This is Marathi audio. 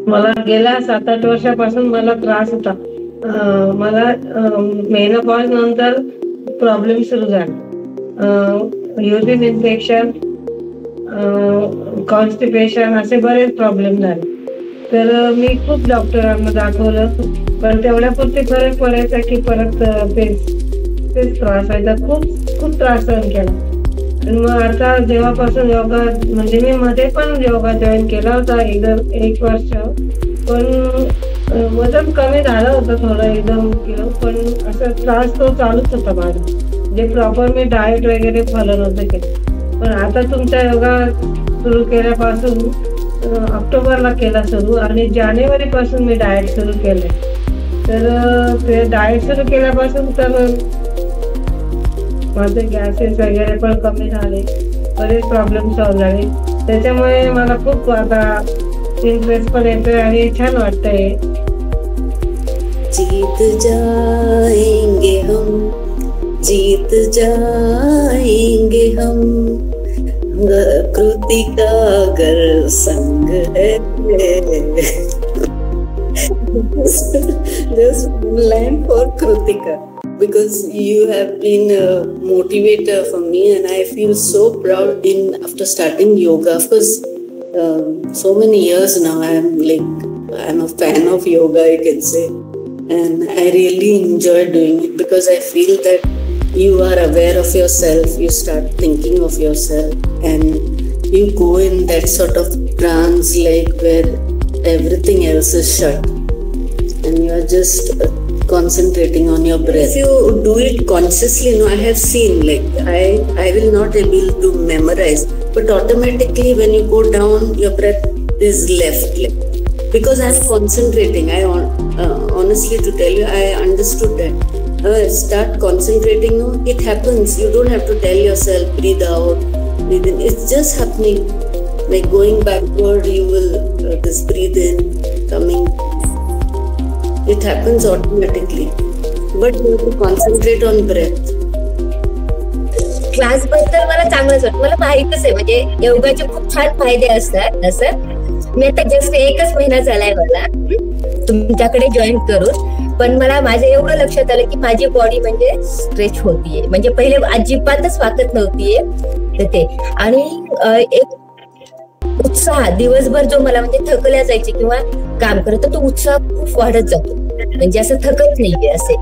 मला गेल्या 7-8 वर्षापासून मला त्रास होता. मला मेनोपॉज नंतर प्रॉब्लेम सुरू झाला. युरिन इन्फेक्शन, कॉन्स्टिपेशन असे बरेच प्रॉब्लेम झाले. तर मी खूप डॉक्टरांना दाखवलं, पण तेवढ्यापुरती फरक पडायचा की परत तेच तेच त्रास व्हायचा. खूप खूप त्रास सहन केला. आणि मग आता जेव्हापासून योगा, म्हणजे मी मध्ये पण योगा जॉईन केला होता एकदम 1 वर्ष, पण वजन कमी झालं होतं थोडं 1-2 किलो, पण असा त्रास तो चालूच होता माझा. जे प्रॉपर मी डाएट वगैरे फॉलो नव्हते केले. पण आता तुमचा योगा सुरू केल्यापासून ऑक्टोबरला केला सुरू, आणि जानेवारीपासून मी डाएट सुरू केलंय. तर ते डाएट सुरू केल्यापासून तर माझे गॅसेस वगैरे पण कमी झाले, बरेच प्रॉब्लेम सॉल्व्ह झाले. त्याच्यामुळे मला खूप आता इंटरेस्ट पण येतोय आणि छान वाटतंय. जीत जाएंगे हम, जीत जाएंगे हम, कृतिका अगर संग है. Just one line for Kritika, because you have been a motivator for me, and I feel so proud after starting yoga. Of course, so many years now I'm a fan of yoga, I can say, and I really enjoy doing it because I feel that you are aware of yourself, you start thinking of yourself, and you go in that sort of trance, like where everything else is shut and you are just concentrating on your breath. If you do it consciously, I have seen, I will not able to memorize, but automatically when you go down, your breath is left, because I'm concentrating. I honestly to tell you, I understood that. Start concentrating, it happens. You don't have to tell yourself, breathe out, breathe in. It's just happening. Like going backward, you will just breathe in, coming. It happens automatically. But you have to concentrate on breath. Class बद्दल मला चांगलंच वाटतं. मला माहितच आहे, म्हणजे योगाचे खूप छान फायदे असतात. असं मी आता जस्ट 1च महिना झालाय मला तुमच्याकडे जॉईन करून, पण मला माझ्या एवढं लक्षात आलं की माझी बॉडी म्हणजे स्ट्रेच होतीये. म्हणजे पहिले अजिबातच वाकत नव्हतीये तर ते, आणि एक उत्साह दिवसभर जो मला म्हणजे थकल्या जायचे किंवा काम करत, तो उत्साह खूप वाढत जातो. म्हणजे असं थकत नाहीये असे.